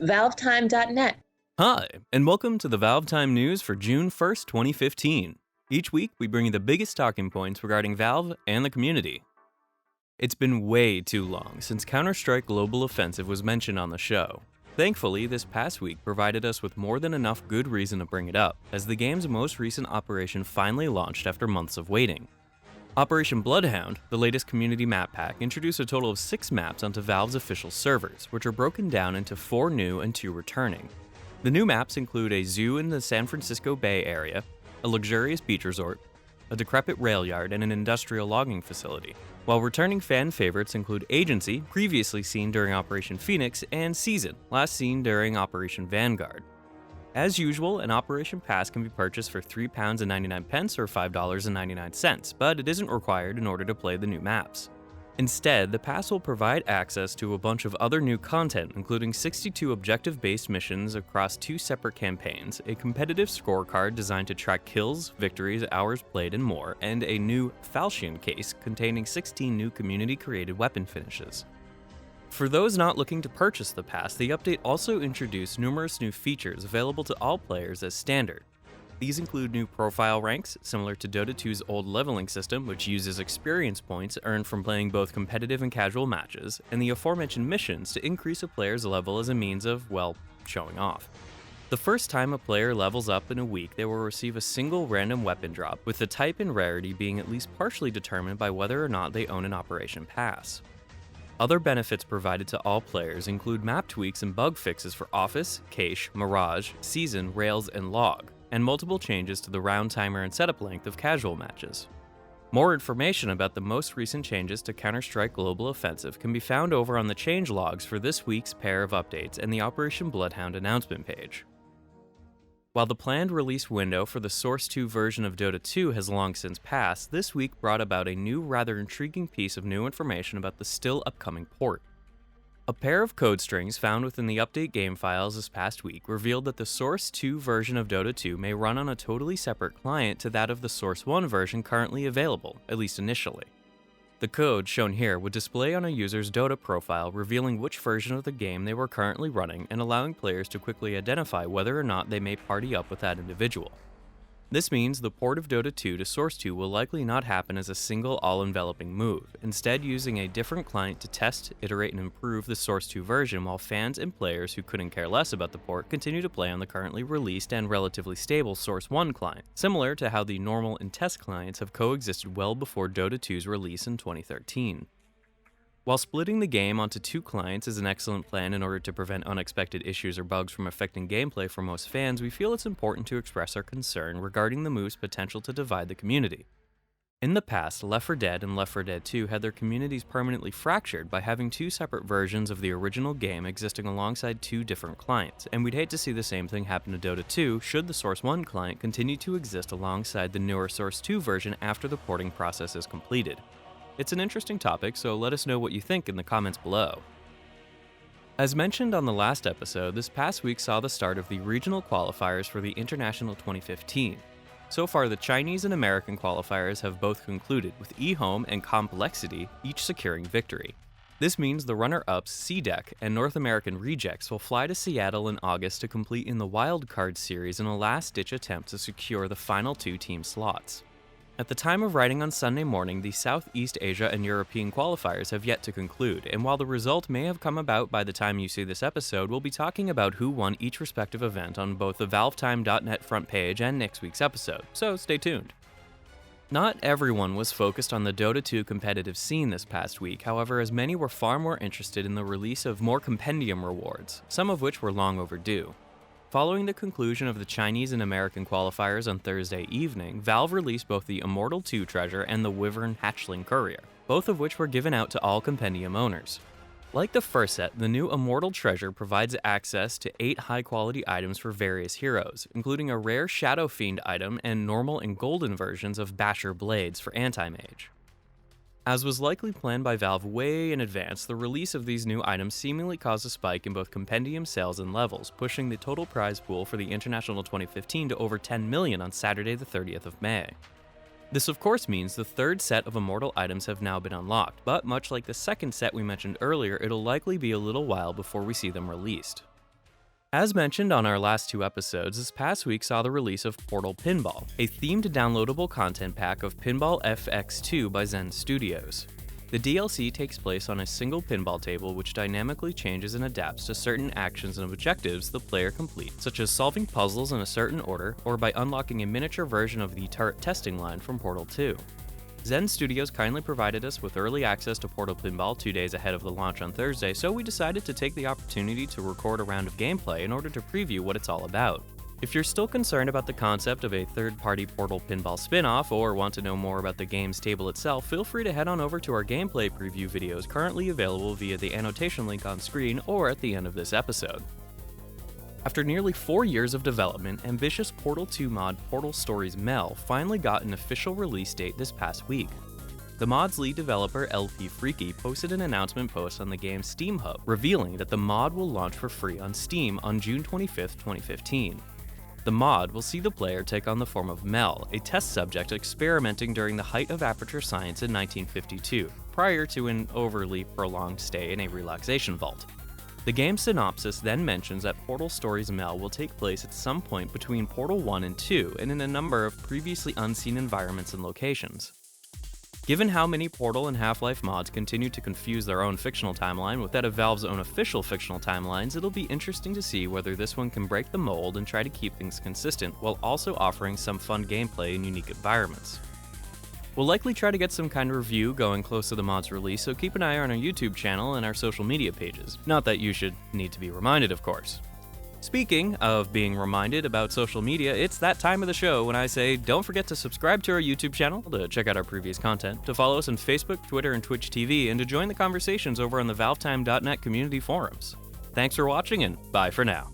ValveTime.net. Hi, and welcome to the Valve Time News for June 1st, 2015. Each week, we bring you the biggest talking points regarding Valve and the community. It's been way too long since Counter-Strike Global Offensive was mentioned on the show. Thankfully, this past week provided us with more than enough good reason to bring it up, as the game's most recent operation finally launched after months of waiting. Operation Bloodhound, the latest community map pack, introduced a total of 6 maps onto Valve's official servers, which are broken down into 4 new and 2 returning. The new maps include a zoo in the San Francisco Bay Area, a luxurious beach resort, a decrepit rail yard, and an industrial logging facility, while returning fan favorites include Agency, previously seen during Operation Phoenix, and Season, last seen during Operation Vanguard. As usual, an Operation Pass can be purchased for £3.99 or $5.99, but it isn't required in order to play the new maps. Instead, the pass will provide access to a bunch of other new content, including 62 objective-based missions across 2 separate campaigns, a competitive scorecard designed to track kills, victories, hours played, and more, and a new Falchion case containing 16 new community-created weapon finishes. For those not looking to purchase the pass, the update also introduced numerous new features available to all players as standard. These include new profile ranks, similar to Dota 2's old leveling system, which uses experience points earned from playing both competitive and casual matches, and the aforementioned missions to increase a player's level as a means of, well, showing off. The first time a player levels up in a week, they will receive a single random weapon drop, with the type and rarity being at least partially determined by whether or not they own an Operation Pass. Other benefits provided to all players include map tweaks and bug fixes for Office, Cache, Mirage, Season, Rails, and Log, and multiple changes to the round timer and setup length of casual matches. More information about the most recent changes to Counter-Strike Global Offensive can be found over on the change logs for this week's pair of updates and the Operation Bloodhound announcement page. While the planned release window for the Source 2 version of Dota 2 has long since passed, this week brought about a new, rather intriguing piece of new information about the still upcoming port. A pair of code strings found within the update game files this past week revealed that the Source 2 version of Dota 2 may run on a totally separate client to that of the Source 1 version currently available, at least initially. The code, shown here, would display on a user's Dota profile, revealing which version of the game they were currently running and allowing players to quickly identify whether or not they may party up with that individual. This means the port of Dota 2 to Source 2 will likely not happen as a single all-enveloping move, instead using a different client to test, iterate, and improve the Source 2 version while fans and players who couldn't care less about the port continue to play on the currently released and relatively stable Source 1 client, similar to how the normal and test clients have coexisted well before Dota 2's release in 2013. While splitting the game onto 2 clients is an excellent plan in order to prevent unexpected issues or bugs from affecting gameplay for most fans, we feel it's important to express our concern regarding the move's potential to divide the community. In the past, Left 4 Dead and Left 4 Dead 2 had their communities permanently fractured by having 2 separate versions of the original game existing alongside 2 different clients, and we'd hate to see the same thing happen to Dota 2 should the Source 1 client continue to exist alongside the newer Source 2 version after the porting process is completed. It's an interesting topic, so let us know what you think in the comments below. As mentioned on the last episode, this past week saw the start of the regional qualifiers for the International 2015. So far, the Chinese and American qualifiers have both concluded, with eHome and Complexity each securing victory. This means the runner-ups, CDEC and North American Rejects will fly to Seattle in August to complete in the Wildcard series in a last-ditch attempt to secure the final 2 team slots. At the time of writing on Sunday morning, the Southeast Asia and European qualifiers have yet to conclude, and while the result may have come about by the time you see this episode, we'll be talking about who won each respective event on both the ValveTime.net front page and next week's episode, so stay tuned. Not everyone was focused on the Dota 2 competitive scene this past week, however, as many were far more interested in the release of more compendium rewards, some of which were long overdue. Following the conclusion of the Chinese and American qualifiers on Thursday evening, Valve released both the Immortal 2 treasure and the Wyvern Hatchling Courier, both of which were given out to all compendium owners. Like the first set, the new Immortal treasure provides access to 8 high-quality items for various heroes, including a rare Shadow Fiend item and normal and golden versions of Basher Blades for Anti-Mage. As was likely planned by Valve way in advance, the release of these new items seemingly caused a spike in both compendium sales and levels, pushing the total prize pool for the International 2015 to over 10 million on Saturday the 30th of May. This of course means the third set of Immortal items have now been unlocked, but much like the second set we mentioned earlier, it'll likely be a little while before we see them released. As mentioned on our last two episodes, this past week saw the release of Portal Pinball, a themed downloadable content pack of Pinball FX2 by Zen Studios. The DLC takes place on a single pinball table which dynamically changes and adapts to certain actions and objectives the player completes, such as solving puzzles in a certain order or by unlocking a miniature version of the turret testing line from Portal 2. Zen Studios kindly provided us with early access to Portal Pinball 2 days ahead of the launch on Thursday, so we decided to take the opportunity to record a round of gameplay in order to preview what it's all about. If you're still concerned about the concept of a third-party Portal Pinball spin-off or want to know more about the game's table itself, feel free to head on over to our gameplay preview videos currently available via the annotation link on screen or at the end of this episode. After nearly 4 years of development, ambitious Portal 2 mod Portal Stories Mel finally got an official release date this past week. The mod's lead developer LP Freaky posted an announcement post on the game's Steam Hub, revealing that the mod will launch for free on Steam on June 25, 2015. The mod will see the player take on the form of Mel, a test subject experimenting during the height of aperture science in 1952, prior to an overly prolonged stay in a relaxation vault. The game's synopsis then mentions that Portal Stories Mel will take place at some point between Portal 1 and 2 and in a number of previously unseen environments and locations. Given how many Portal and Half-Life mods continue to confuse their own fictional timeline with that of Valve's own official fictional timelines, it'll be interesting to see whether this one can break the mold and try to keep things consistent while also offering some fun gameplay and unique environments. We'll likely try to get some kind of review going close to the mod's release, so keep an eye on our YouTube channel and our social media pages. Not that you should need to be reminded, of course. Speaking of being reminded about social media, it's that time of the show when I say don't forget to subscribe to our YouTube channel to check out our previous content, to follow us on Facebook, Twitter, and Twitch TV, and to join the conversations over on the ValveTime.net community forums. Thanks for watching, and bye for now.